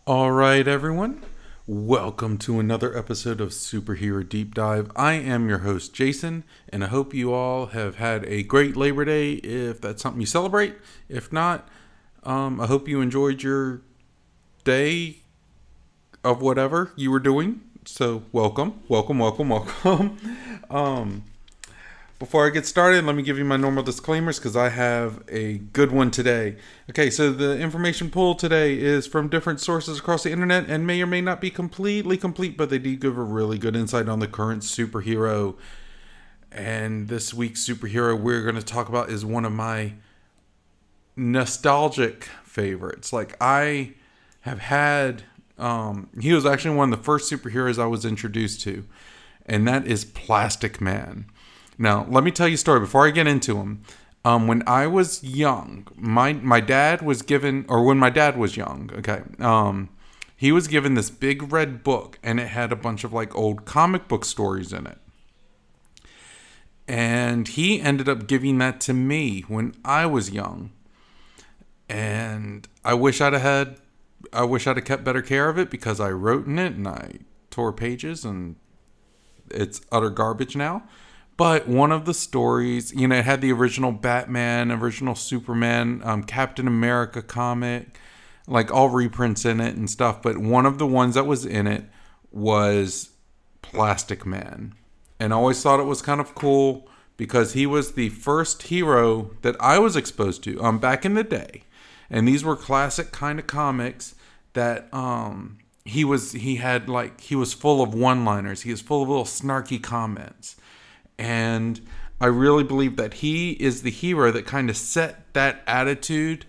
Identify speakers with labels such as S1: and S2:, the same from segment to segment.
S1: All right, everyone. Welcome to another episode of Superhero Deep Dive. I am your host, Jason, and I hope you all have had a great Labor Day if that's something you celebrate. If not, I hope you enjoyed your day of whatever you were doing. So, welcome. um, Before I get started, let me give you my normal disclaimers because I have a good one today. Okay, so the information pulled today is from different sources across the internet and may or may not be completely complete, but they do give a really good insight on the current superhero. And this week's superhero we're going to talk about is one of my nostalgic favorites. Like, I have had, he was actually one of the first superheroes I was introduced to, and that is Plastic Man. Now, let me tell you a story before I get into him. When I was young, my dad was given, or when my dad was young, okay, he was given this big red book, and it had a bunch of like old comic book stories in it. And he ended up giving that to me when I was young. And I wish I'd have kept better care of it because I wrote in it and I tore pages and it's utter garbage now. But one of the stories, it had the original Batman, original Superman, Captain America comic, like all reprints in it and stuff. But one of the ones that was in it was Plastic Man. And I always thought it was kind of cool because he was the first hero that I was exposed to back in the day. And these were classic kind of comics that he was full of one-liners. He was full of little snarky comments. And I really believe that he is the hero that kind of set that attitude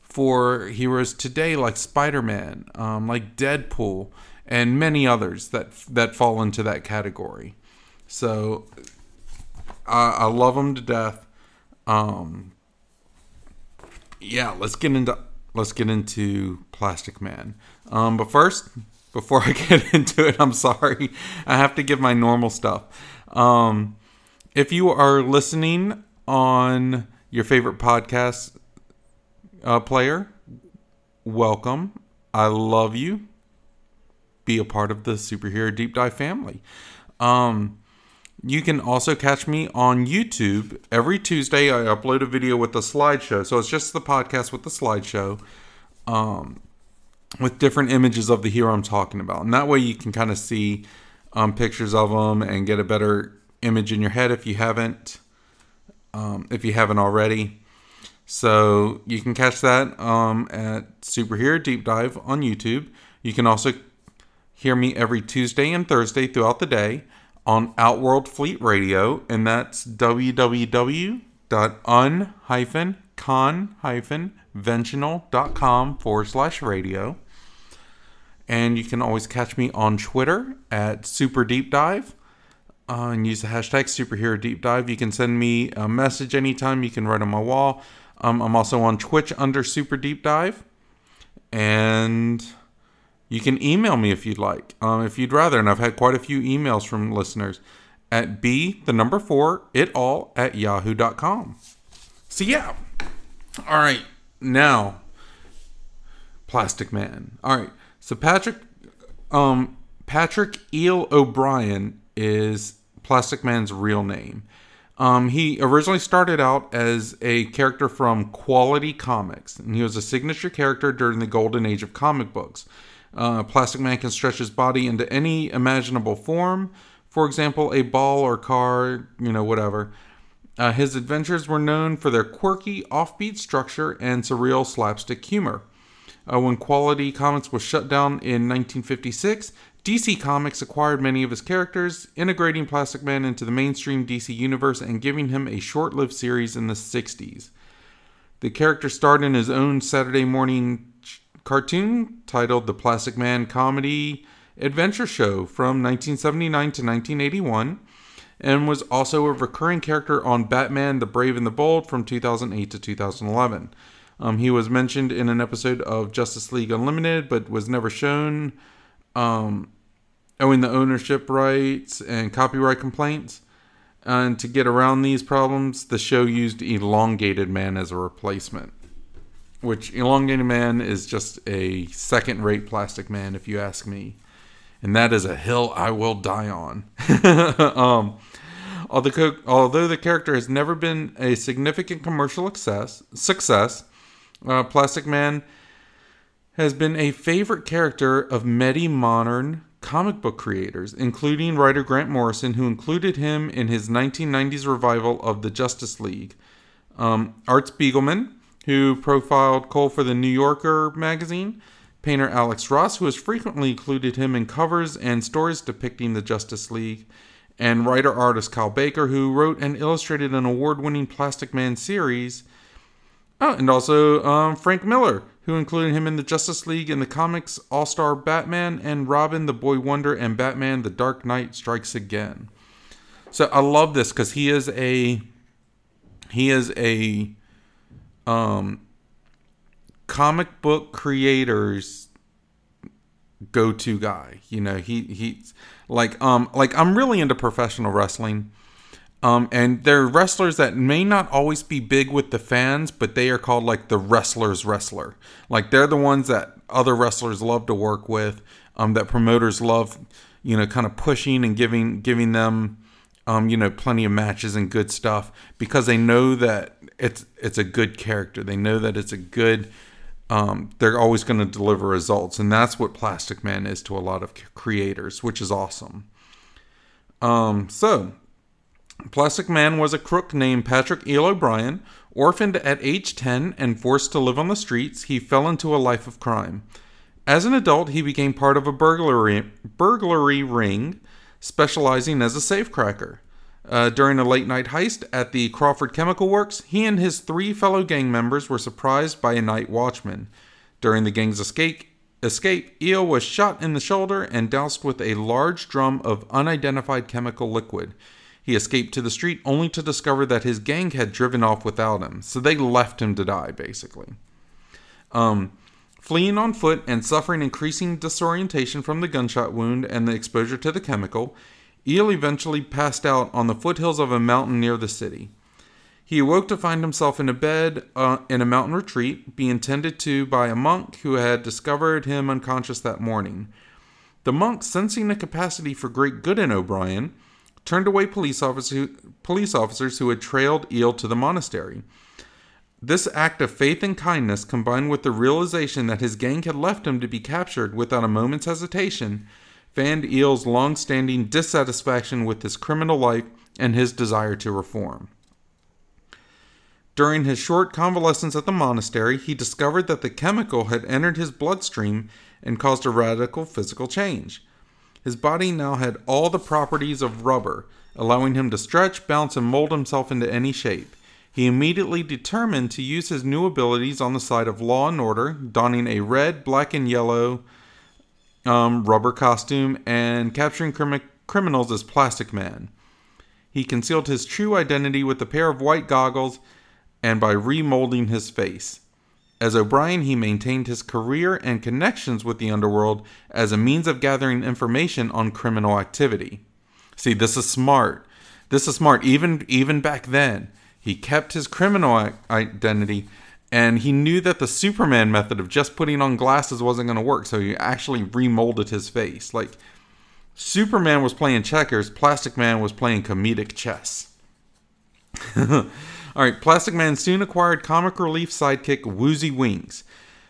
S1: for heroes today, like Spider-Man, like Deadpool, and many others that fall into that category. So I love him to death. Yeah, let's get into Plastic Man. But first, before I get into it, I'm sorry, I have to give my normal stuff. If you are listening on your favorite podcast player, welcome. I love you. Be a part of the Superhero Deep Dive family. You can also catch me on YouTube. Every Tuesday, I upload a video with a slideshow. So it's just the podcast with the slideshow with different images of the hero I'm talking about. And that way you can kind of see pictures of them and get a better image in your head if you haven't already. So you can catch that at Superhero Deep Dive on YouTube. You can also hear me every Tuesday and Thursday throughout the day on Outworld Fleet Radio, and that's www.un-con-ventional.com/radio. And you can always catch me on Twitter at Super Deep Dive. And use the hashtag Superhero Deep Dive. You can send me a message anytime. You can write on my wall. I'm also on Twitch under Super Deep Dive. And you can email me if you'd like. If you'd rather. And I've had quite a few emails from listeners at b4itall@yahoo.com. So yeah. All right. Now, Plastic Man. All right. So Patrick Eel O'Brien is Plastic Man's real name. He originally started out as a character from Quality Comics, and he was a signature character during the golden age of comic books. Plastic Man can stretch his body into any imaginable form. For example, a ball or car, whatever. His adventures were known for their quirky, offbeat structure and surreal slapstick humor. When Quality Comics was shut down in 1956, DC Comics acquired many of his characters, integrating Plastic Man into the mainstream DC universe and giving him a short-lived series in the 60s. The character starred in his own Saturday morning cartoon titled The Plastic Man Comedy Adventure Show from 1979 to 1981, and was also a recurring character on Batman the Brave and the Bold from 2008 to 2011. He was mentioned in an episode of Justice League Unlimited, but was never shown, owing the ownership rights and copyright complaints. And to get around these problems, the show used Elongated Man as a replacement. which Elongated Man is just a second-rate Plastic Man, if you ask me. And that is a hill I will die on. Although the character has never been a significant commercial success, Plastic Man has been a favorite character of many modern comic book creators, including writer Grant Morrison, who included him in his 1990s revival of the Justice League. Art Spiegelman, who profiled Cole for the New Yorker magazine. Painter Alex Ross, who has frequently included him in covers and stories depicting the Justice League. And writer-artist Kyle Baker, who wrote and illustrated an award-winning Plastic Man series. Oh, and also Frank Miller, who included him in the Justice League in the comics All-Star Batman and Robin, the Boy Wonder, and Batman, The Dark Knight Strikes Again. So I love this because he is a comic book creators go-to guy. You know, he's like I'm really into professional wrestling. And they're wrestlers that may not always be big with the fans, but they are called like the wrestler's wrestler. Like they're the ones that other wrestlers love to work with, that promoters love, you know, kind of pushing and giving them, you know, plenty of matches and good stuff because they know that it's a good character. They know that it's a good, they're always going to deliver results. And that's what Plastic Man is to a lot of creators, which is awesome. So Plastic Man was a crook named Patrick Eel O'Brien. Orphaned at age 10 and forced to live on the streets, he fell into a life of crime. As an adult, he became part of a burglary ring, specializing as a safecracker. During a late-night heist at the Crawford Chemical Works, he and his 3 fellow gang members were surprised by a night watchman. During the gang's escape, Eel was shot in the shoulder and doused with a large drum of unidentified chemical liquid. He escaped to the street only to discover that his gang had driven off without him. So they left him to die, basically. Fleeing on foot and suffering increasing disorientation from the gunshot wound and the exposure to the chemical, Eel eventually passed out on the foothills of a mountain near the city. He awoke to find himself in a bed in a mountain retreat, being tended to by a monk who had discovered him unconscious that morning. The monk, sensing a capacity for great good in O'Brien, turned away police officers who had trailed Eel to the monastery. This act of faith and kindness, combined with the realization that his gang had left him to be captured without a moment's hesitation, fanned Eel's long-standing dissatisfaction with his criminal life and his desire to reform. During his short convalescence at the monastery, he discovered that the chemical had entered his bloodstream and caused a radical physical change. His body now had all the properties of rubber, allowing him to stretch, bounce, and mold himself into any shape. He immediately determined to use his new abilities on the side of law and order, donning a red, black, and yellow rubber costume and capturing criminals as Plastic Man. He concealed his true identity with a pair of white goggles and by remolding his face. As O'Brien, he maintained his career and connections with the underworld as a means of gathering information on criminal activity. See, this is smart. This is smart. Even back then, he kept his criminal identity, and he knew that the Superman method of just putting on glasses wasn't going to work, so he actually remolded his face. Like, Superman was playing checkers, Plastic Man was playing comedic chess. Alright, Plastic Man soon acquired comic relief sidekick Woozy Wings,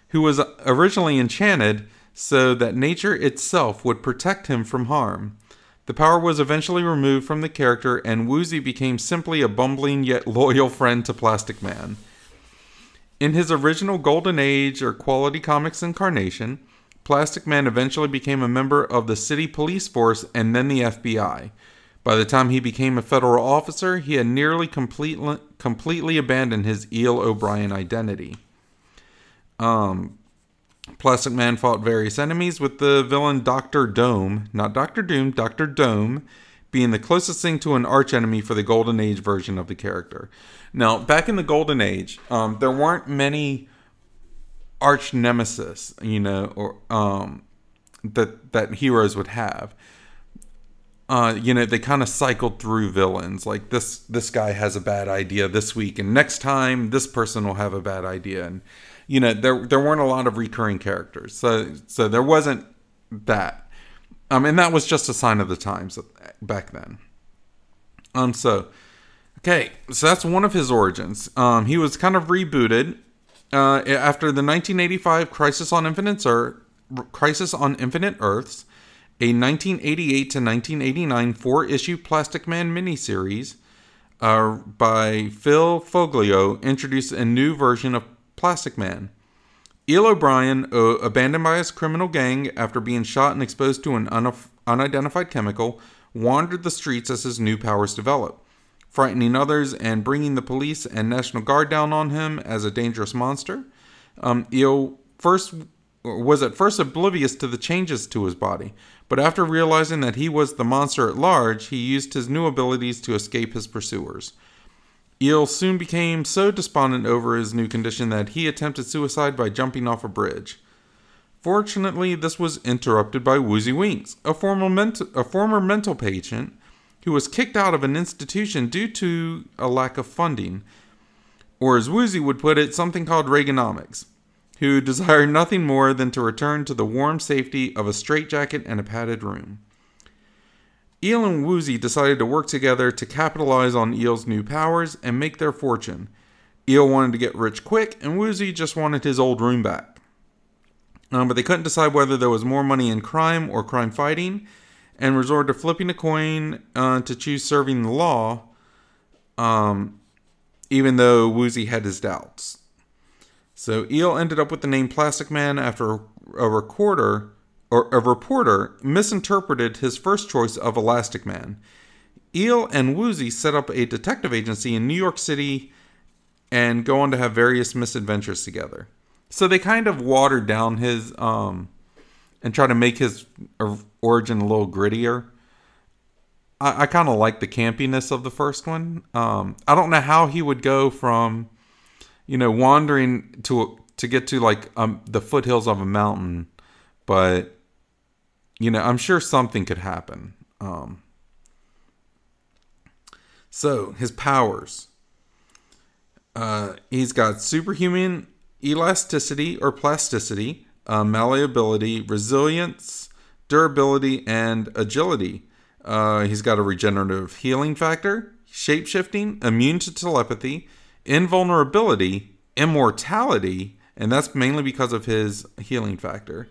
S1: who was originally enchanted so that nature itself would protect him from harm. The power was eventually removed from the character, and Woozy became simply a bumbling yet loyal friend to Plastic Man. In his original Golden Age or Quality Comics incarnation, Plastic Man eventually became a member of the city police force and then the FBI. By the time he became a federal officer, he had nearly completely abandoned his Eel O'Brien identity. Plastic Man fought various enemies, with the villain Dr. Dome, not Dr. Doom, Dr. Dome, being the closest thing to an archenemy for the Golden Age version of the character. Now, back in the Golden Age, there weren't many arch nemesis, you know, or that heroes would have. You know, they kind of cycled through villains. Like this guy has a bad idea this week, and next time this person will have a bad idea. And there weren't a lot of recurring characters. So there wasn't that. And that was just a sign of the times back then. So that's one of his origins. He was kind of rebooted after the 1985 Crisis on Infinite Earths, a 1988 to 1989 4-issue Plastic Man miniseries by Phil Foglio introduced a new version of Plastic Man. Eel O'Brien, abandoned by his criminal gang after being shot and exposed to an unidentified chemical, wandered the streets as his new powers developed, frightening others and bringing the police and National Guard down on him as a dangerous monster. Eel was at first oblivious to the changes to his body, but after realizing that he was the monster at large, he used his new abilities to escape his pursuers. Eel soon became so despondent over his new condition that he attempted suicide by jumping off a bridge. Fortunately, this was interrupted by Woozy Winks, a former mental patient who was kicked out of an institution due to a lack of funding, or as Woozy would put it, something called Reaganomics, who desired nothing more than to return to the warm safety of a straitjacket and a padded room. Eel and Woozy decided to work together to capitalize on Eel's new powers and make their fortune. Eel wanted to get rich quick, and Woozy just wanted his old room back. But they couldn't decide whether there was more money in crime or crime fighting, and resorted to flipping a coin to choose serving the law, even though Woozy had his doubts. So Eel ended up with the name Plastic Man after a reporter misinterpreted his first choice of Elastic Man. Eel and Woozy set up a detective agency in New York City and go on to have various misadventures together. So they kind of watered down his and try to make his origin a little grittier. I kind of like the campiness of the first one. I don't know how he would go from, wandering to get to like the foothills of a mountain, but I'm sure something could happen. So his powers. He's got superhuman elasticity or plasticity, malleability, resilience, durability, and agility. He's got a regenerative healing factor, shapeshifting, immune to telepathy, invulnerability, immortality, and that's mainly because of his healing factor.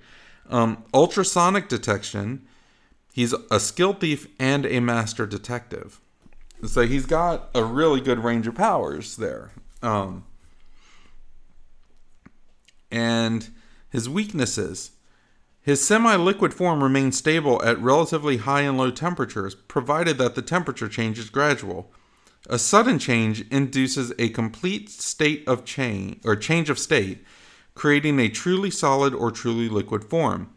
S1: Ultrasonic detection. He's a skill thief and a master detective. So he's got a really good range of powers there. And his weaknesses. His semi-liquid form remains stable at relatively high and low temperatures, provided that the temperature change is gradual. A sudden change induces a complete change of state, creating a truly solid or truly liquid form.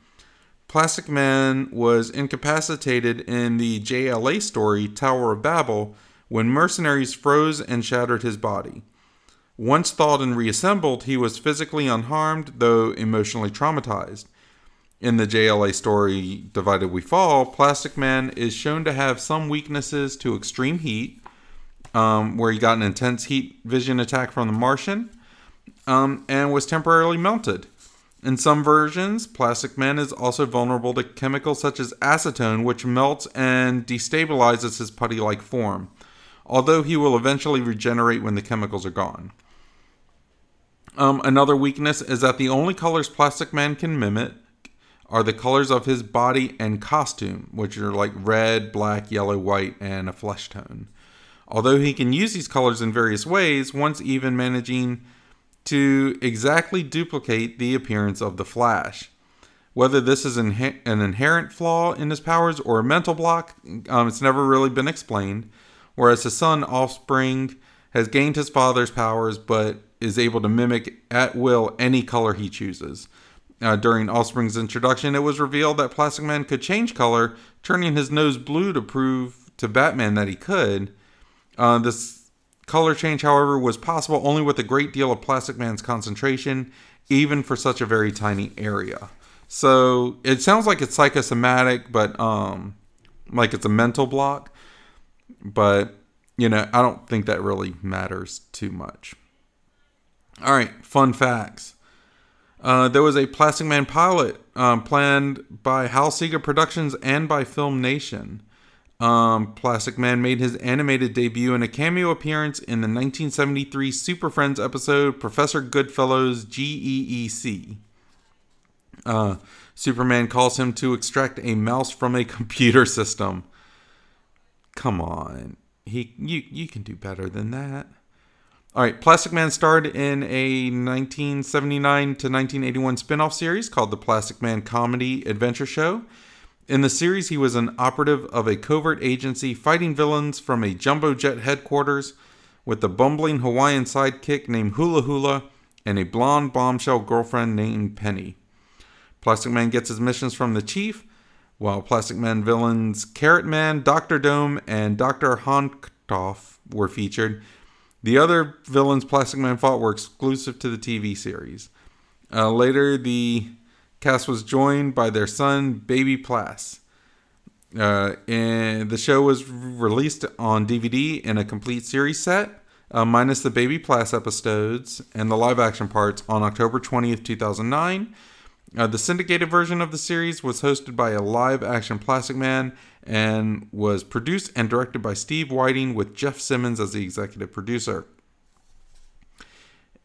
S1: Plastic Man was incapacitated in the JLA story Tower of Babel when mercenaries froze and shattered his body. Once thawed and reassembled, he was physically unharmed, though emotionally traumatized. In the JLA story Divided We Fall, Plastic Man is shown to have some weaknesses to extreme heat, where he got an intense heat vision attack from the Martian, and was temporarily melted. In some versions, Plastic Man is also vulnerable to chemicals such as acetone, which melts and destabilizes his putty-like form, although he will eventually regenerate when the chemicals are gone. Another weakness is that the only colors Plastic Man can mimic are the colors of his body and costume, which are like red, black, yellow, white, and a flesh tone. Although he can use these colors in various ways, once even managing to exactly duplicate the appearance of the Flash. Whether this is an inherent flaw in his powers or a mental block, it's never really been explained. Whereas his son, Offspring, has gained his father's powers, but is able to mimic at will any color he chooses. During Offspring's introduction, it was revealed that Plastic Man could change color, turning his nose blue to prove to Batman that he could. This color change, however, was possible only with a great deal of Plastic Man's concentration, even for such a very tiny area. So it sounds like it's psychosomatic, but like it's a mental block. But, I don't think that really matters too much. All right, fun facts. There was a Plastic Man pilot planned by Hal Seeger Productions and by Film Nation. Plastic Man made his animated debut in a cameo appearance in the 1973 Super Friends episode Professor Goodfellow's GEEC. Superman calls him to extract a mouse from a computer system. Come on. You can do better than that. Alright, Plastic Man starred in a 1979 to 1981 spin-off series called the Plastic Man Comedy Adventure Show. In the series, he was an operative of a covert agency fighting villains from a jumbo jet headquarters with a bumbling Hawaiian sidekick named Hula Hula and a blonde bombshell girlfriend named Penny. Plastic Man gets his missions from the Chief, while Plastic Man villains Carrot Man, Dr. Dome, and Dr. Honkoff were featured. The other villains Plastic Man fought were exclusive to the TV series. Later, the cast was joined by their son, Baby Plas. And the show was released on DVD in a complete series set, minus the Baby Plas episodes and the live-action parts, on October 20th, 2009. The syndicated version of the series was hosted by a live-action Plastic Man and was produced and directed by Steve Whiting with Jeff Simmons as the executive producer.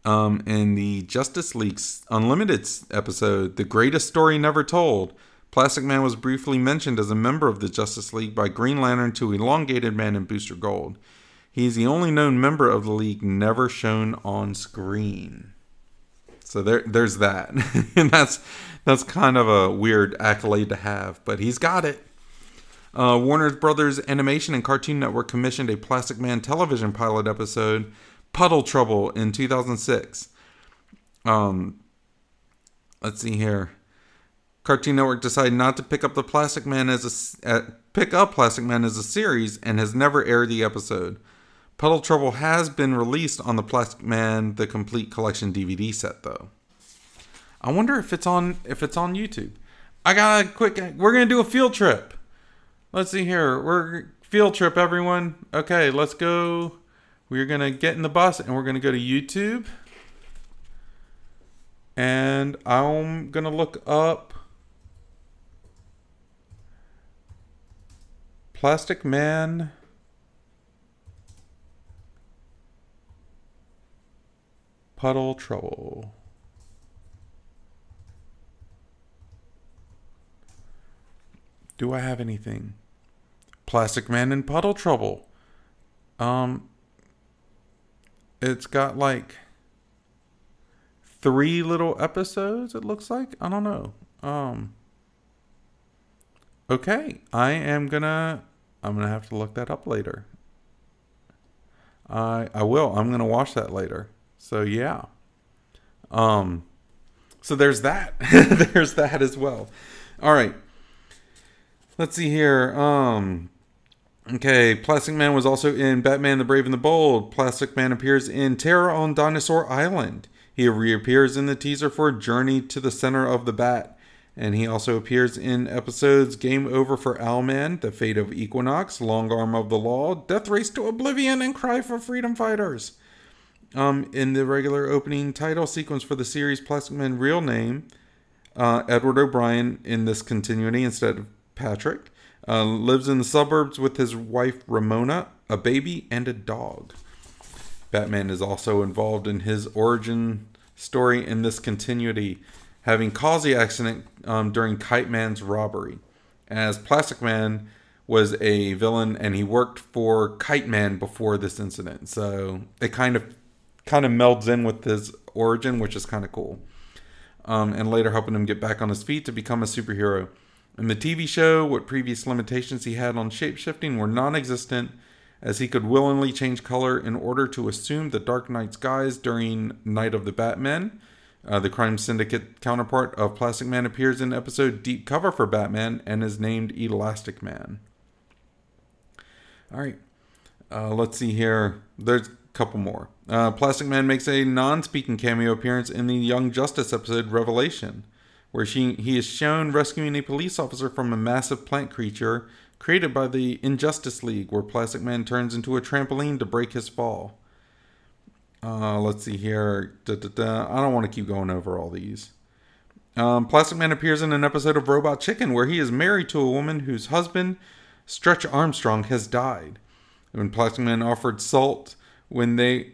S1: In the Justice League Unlimited episode, The Greatest Story Never Told, Plastic Man was briefly mentioned as a member of the Justice League by Green Lantern to Elongated Man and Booster Gold. He's the only known member of the League never shown on screen. So there's that. And that's kind of a weird accolade to have, but he's got it. Warner Brothers Animation and Cartoon Network commissioned a Plastic Man television pilot episode, Puddle Trouble, in 2006. Let's see here. Cartoon Network decided not to pick up Plastic Man as a series and has never aired the episode. Puddle Trouble has been released on the Plastic Man The Complete Collection DVD set, though. I wonder if it's on YouTube. We're gonna do a field trip. Let's see here. Field trip, everyone. Okay, let's go. We're gonna get in the bus and we're gonna go to YouTube. And I'm gonna look up Plastic Man Puddle Trouble. Do I have anything? Plastic Man in Puddle Trouble. It's got like 3 little episodes, it looks like. I don't know. Okay, I'm gonna have to look that up later. I will. I'm gonna watch that later. So yeah. So there's that. There's that as well. All right. Let's see here. Okay, Plastic Man was also in Batman the Brave and the Bold. Plastic Man appears in Terror on Dinosaur Island. He reappears in the teaser for Journey to the Center of the Bat. And he also appears in episodes Game Over for Owlman, The Fate of Equinox, Long Arm of the Law, Death Race to Oblivion, and Cry for Freedom Fighters. In the regular opening title sequence for the series, Plastic Man's real name, Edward O'Brien in this continuity instead of Patrick, lives in the suburbs with his wife Ramona, a baby, and a dog. Batman is also involved in his origin story in this continuity, having caused the accident during Kite Man's robbery, as Plastic Man was a villain and he worked for Kite Man before this incident. So it kind of melds in with his origin, which is kind of cool. And later helping him get back on his feet to become a superhero. In the TV show, what previous limitations he had on shapeshifting were non-existent, as he could willingly change color in order to assume the Dark Knight's guise during Night of the Batman. The crime syndicate counterpart of Plastic Man appears in episode Deep Cover for Batman and is named Elastic Man. Alright, let's see here. There's a couple more. Plastic Man makes a non-speaking cameo appearance in the Young Justice episode Revelation, where he is shown rescuing a police officer from a massive plant creature created by the Injustice League, where Plastic Man turns into a trampoline to break his fall. Let's see here. I don't want to keep going over all these. Plastic Man appears in an episode of Robot Chicken where he is married to a woman whose husband, Stretch Armstrong, has died. When Plastic Man offered salt when they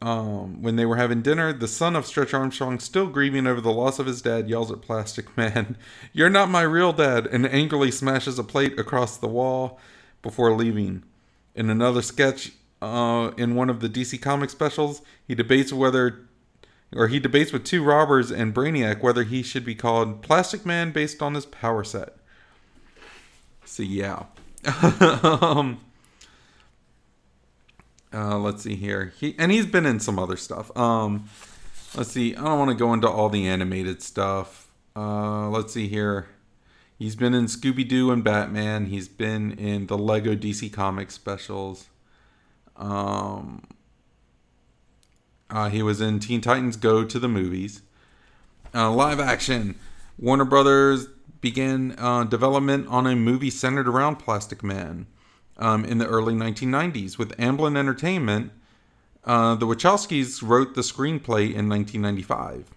S1: were having dinner, the son of Stretch Armstrong, still grieving over the loss of his dad, yells at Plastic Man, "You're not my real dad," and angrily smashes a plate across the wall before leaving. In another sketch, in one of the DC Comics specials, he debates with two robbers and Brainiac whether he should be called Plastic Man based on his power set. So yeah. Let's see here. He's been in some other stuff. Let's see. I don't want to go into all the animated stuff. Let's see here. He's been in Scooby-Doo and Batman. He's been in the Lego DC Comics specials. He was in Teen Titans Go to the Movies. Live action. Warner Brothers began development on a movie centered around Plastic Man in the early 1990s. With Amblin Entertainment, the Wachowskis wrote the screenplay in 1995.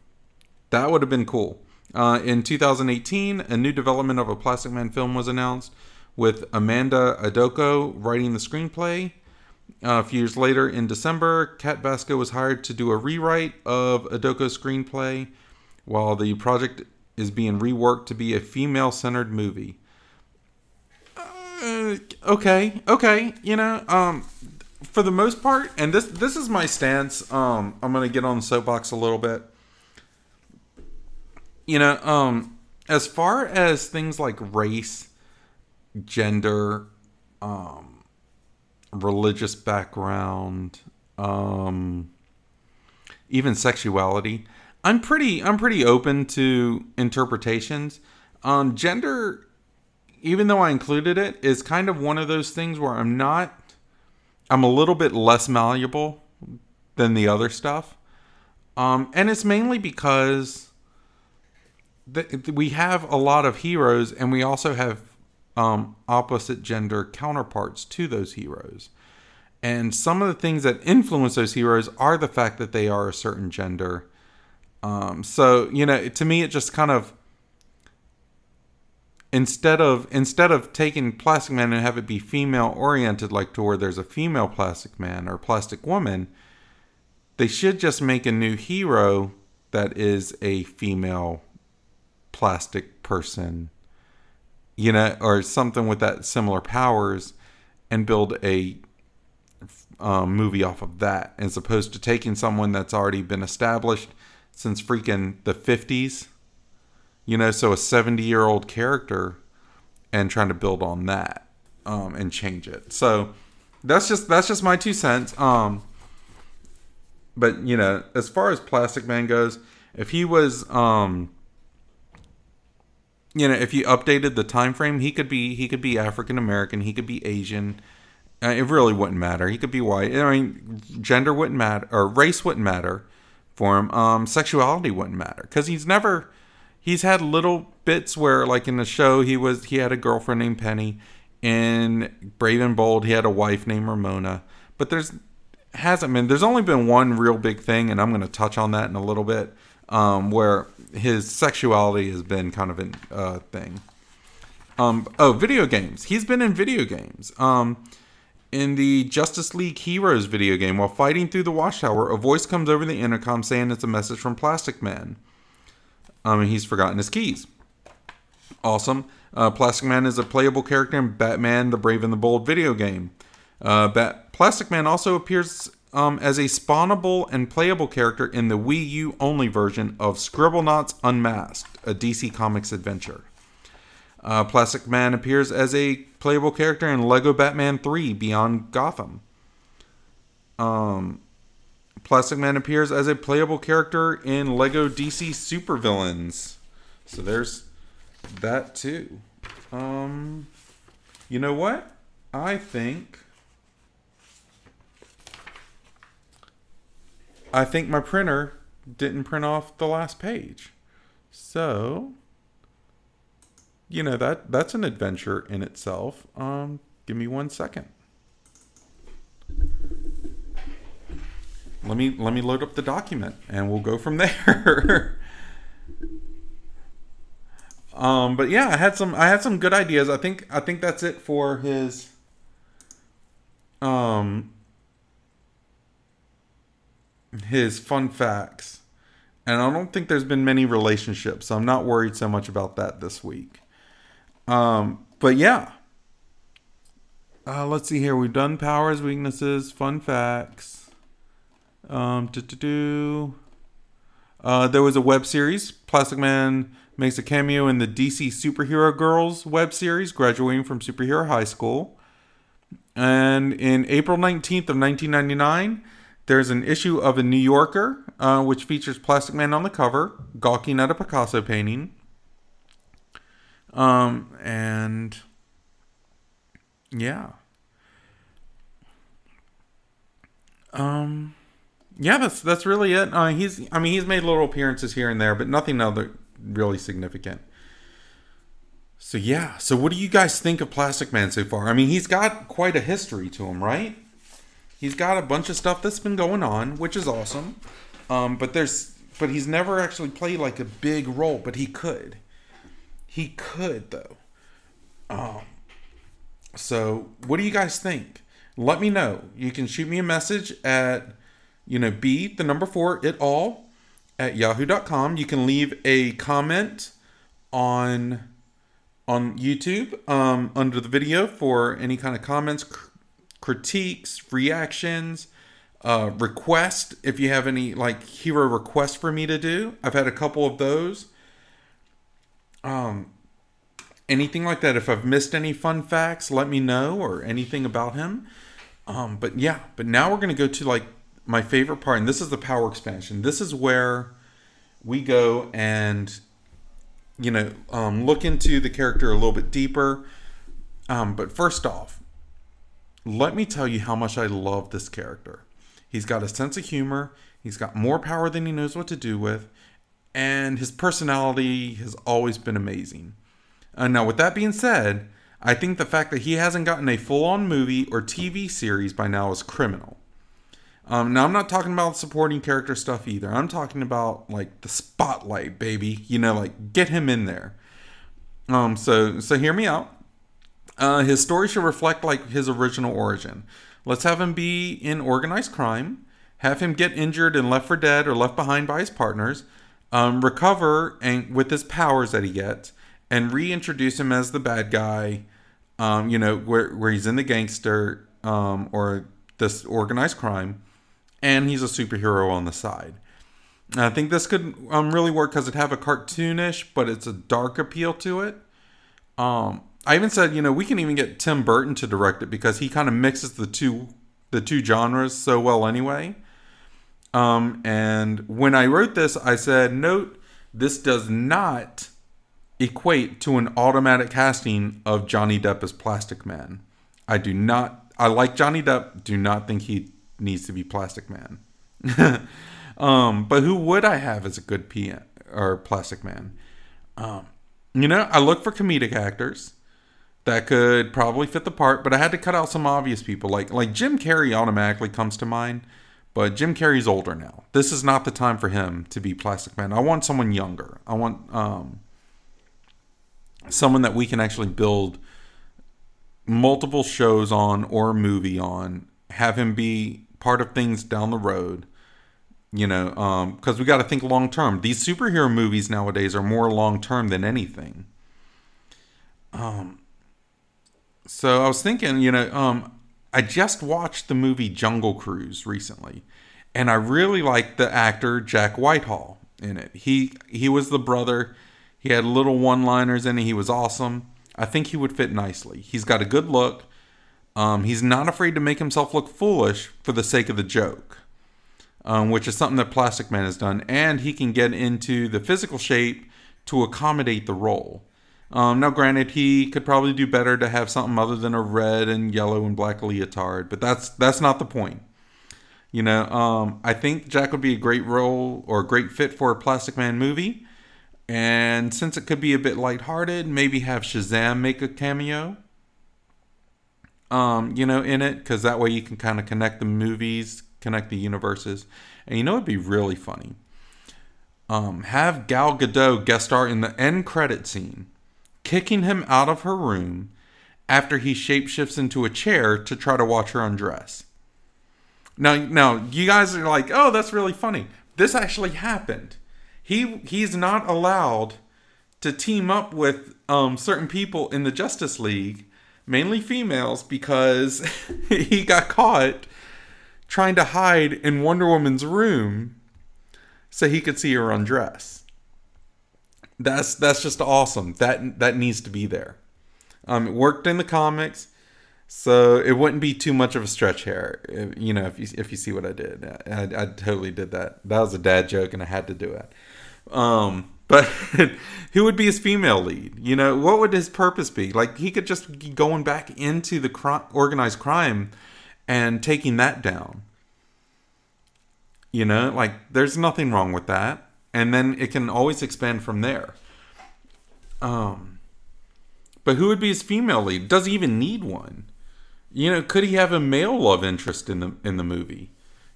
S1: That would have been cool. In 2018, a new development of a Plastic Man film was announced, with Amanda Adoko writing the screenplay. A few years later, in December, Kat Vasco was hired to do a rewrite of Adoko's screenplay, while the project is being reworked to be a female-centered movie. Okay, you know, for the most part, and this is my stance. I'm gonna get on the soapbox a little bit. You know, as far as things like race, gender, religious background, even sexuality, I'm pretty open to interpretations. Gender, even though I included it, is kind of one of those things where I'm a little bit less malleable than the other stuff. And it's mainly because we have a lot of heroes, and we also have opposite gender counterparts to those heroes. And some of the things that influence those heroes are the fact that they are a certain gender. So, you know, to me, it just kind of, instead of taking Plastic Man and have it be female oriented, like to where there's a female Plastic Man or Plastic Woman, they should just make a new hero that is a female plastic person, you know, or something with that similar powers, and build a movie off of that, as opposed to taking someone that's already been established since freaking the 50s, you know, so a 70-year-old character, and trying to build on that and change it. So that's just my 2 cents. But you know, as far as Plastic Man goes, if he was you know, if you updated the time frame, he could be African American, he could be Asian. It really wouldn't matter. He could be white. I mean, gender wouldn't matter, or race wouldn't matter for him. Sexuality wouldn't matter, because he's had little bits where, like in the show, he had a girlfriend named Penny. In Brave and Bold, he had a wife named Ramona. But there's only been one real big thing, and I'm going to touch on that in a little bit, where his sexuality has been kind of a thing. Video games. He's been in video games. In the Justice League Heroes video game, while fighting through the Watchtower, a voice comes over the intercom saying it's a message from Plastic Man. And he's forgotten his keys. Awesome. Plastic Man is a playable character in Batman the Brave and the Bold video game. Plastic Man also appears as a spawnable and playable character in the Wii U only version of Scribblenauts Unmasked, a DC Comics adventure. Plastic Man appears as a playable character in Lego Batman 3 Beyond Gotham. Plastic Man appears as a playable character in Lego DC Supervillains. So there's that too. You know what? I think my printer didn't print off the last page. So, you know, that's an adventure in itself. Give me 1 second. Let me load up the document, and we'll go from there. But yeah, I had some good ideas. I think that's it for his fun facts. And I don't think there's been many relationships, so I'm not worried so much about that this week. But yeah. Let's see here. We've done powers, weaknesses, fun facts. There was a web series. Plastic Man makes a cameo in the DC Superhero Girls web series, graduating from Superhero High School. And in April 19th of 1999, there's an issue of a New Yorker, which features Plastic Man on the cover, gawking at a Picasso painting. And yeah. Yeah, that's really it. He's made little appearances here and there, but nothing other really significant. So yeah. So what do you guys think of Plastic Man so far? I mean, he's got quite a history to him, right? He's got a bunch of stuff that's been going on, which is awesome. But he's never actually played like a big role, but he could. He could though. So what do you guys think? Let me know. You can shoot me a message at, b4it all at yahoo.com. You can leave a comment on YouTube under the video for any kind of comments, critiques, reactions, request. If you have any like hero requests for me to do, I've had a couple of those. Anything like that. If I've missed any fun facts, let me know, or anything about him. But now we're going to go to like my favorite part, and this is the power expansion. This is where we go and, look into the character a little bit deeper. But first off, let me tell you how much I love this character. He's got a sense of humor. He's got more power than he knows what to do with. And his personality has always been amazing. Now, with that being said, I think the fact that he hasn't gotten a full-on movie or TV series by now is criminal. Now, I'm not talking about supporting character stuff either. I'm talking about, like, the spotlight, baby. Like, get him in there. So hear me out. His story should reflect, like, his original origin. Let's have him be in organized crime. Have him get injured and left for dead or left behind by his partners. Recover and with his powers that he gets. And reintroduce him as the bad guy, where he's in the gangster or this organized crime, and he's a superhero on the side. And I think this could really work because it'd have a cartoonish, but it's a dark appeal to it. I even said, we can even get Tim Burton to direct it because he kind of mixes the two genres so well anyway. And when I wrote this, I said, note, this does not equate to an automatic casting of Johnny Depp as Plastic Man. I like Johnny Depp, do not think he needs to be Plastic Man. But who would I have as a good Plastic Man? I look for comedic actors that could probably fit the part, but I had to cut out some obvious people. Like Jim Carrey automatically comes to mind, but Jim Carrey's older now. This is not the time for him to be Plastic Man. I want someone younger. I want someone that we can actually build multiple shows on or a movie on, have him be part of things down the road, because we got to think long term. These superhero movies nowadays are more long term than anything. So I was thinking, I just watched the movie Jungle Cruise recently, and I really liked the actor Jack Whitehall in it. He was the brother. He had little one-liners in it. He was awesome. I think he would fit nicely. He's got a good look. He's not afraid to make himself look foolish for the sake of the joke, which is something that Plastic Man has done. And he can get into the physical shape to accommodate the role. Now, granted, he could probably do better to have something other than a red and yellow and black leotard, but that's not the point. I think Jack would be a great role or a great fit for a Plastic Man movie. And since it could be a bit lighthearted, maybe have Shazam make a cameo, in it. Because that way you can kind of connect the movies, connect the universes. And it'd be really funny. have Gal Gadot guest star in the end credit scene, kicking him out of her room after he shapeshifts into a chair to try to watch her undress. Now, you guys are like, oh, that's really funny. This actually happened. He's not allowed to team up with certain people in the Justice League, mainly females, because he got caught trying to hide in Wonder Woman's room so he could see her undress. That's just awesome. That needs to be there. It worked in the comics, so it wouldn't be too much of a stretch here. If you see what I did, I totally did that. That was a dad joke, and I had to do it. But who would be his female lead? What would his purpose be? Like, he could just be going back into the organized crime and taking that down. Like, there's nothing wrong with that. And then it can always expand from there. But who would be his female lead? Does he even need one? Could he have a male love interest in the movie?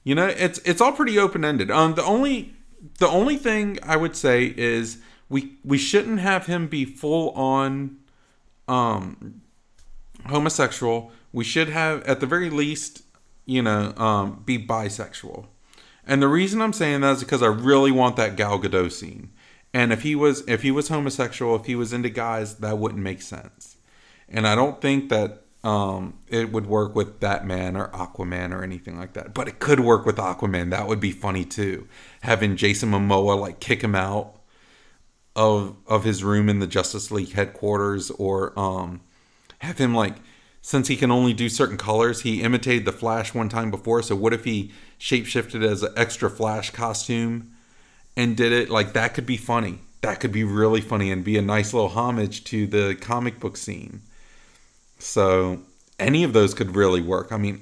S1: It's all pretty open-ended. The only thing I would say is we shouldn't have him be full on homosexual. We should have, at the very least, be bisexual. And the reason I'm saying that is because I really want that Gal Gadot scene. And if he was homosexual, if he was into guys, that wouldn't make sense. And I don't think that it would work with Batman or Aquaman or anything like that. But it could work with Aquaman. That would be funny too. Having Jason Momoa like kick him out of his room in the Justice League headquarters, or have him, like, since he can only do certain colors, he imitated the Flash one time before. So what if he shapeshifted as an extra Flash costume and did it? Like, that could be funny. That could be really funny and be a nice little homage to the comic book scene. So any of those could really work. I mean,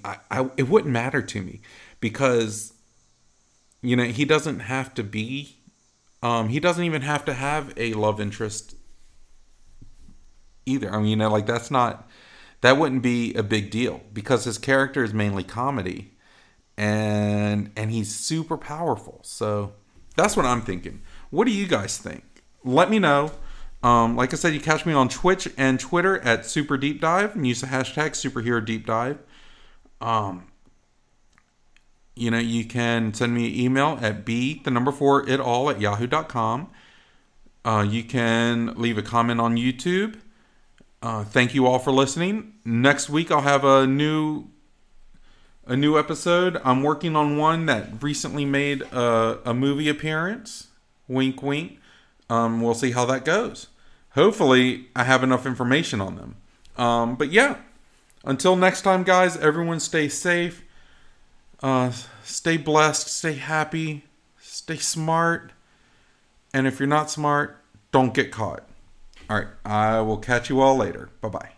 S1: it wouldn't matter to me because, he doesn't have to be, he doesn't even have to have a love interest either. I mean, that wouldn't be a big deal because his character is mainly comedy and he's super powerful. So that's what I'm thinking. What do you guys think? Let me know. Like I said, you catch me on Twitch and Twitter at superdeepdive, and use the hashtag superherodeepdive. You can send me an email at b4itall@yahoo.com. You can leave a comment on YouTube. Thank you all for listening. Next week I'll have a new episode. I'm working on one that recently made a movie appearance. Wink, wink. We'll see how that goes. Hopefully I have enough information on them. But yeah, until next time, guys, everyone stay safe. Stay blessed. Stay happy. Stay smart. And if you're not smart, don't get caught. All right, I will catch you all later. Bye-bye.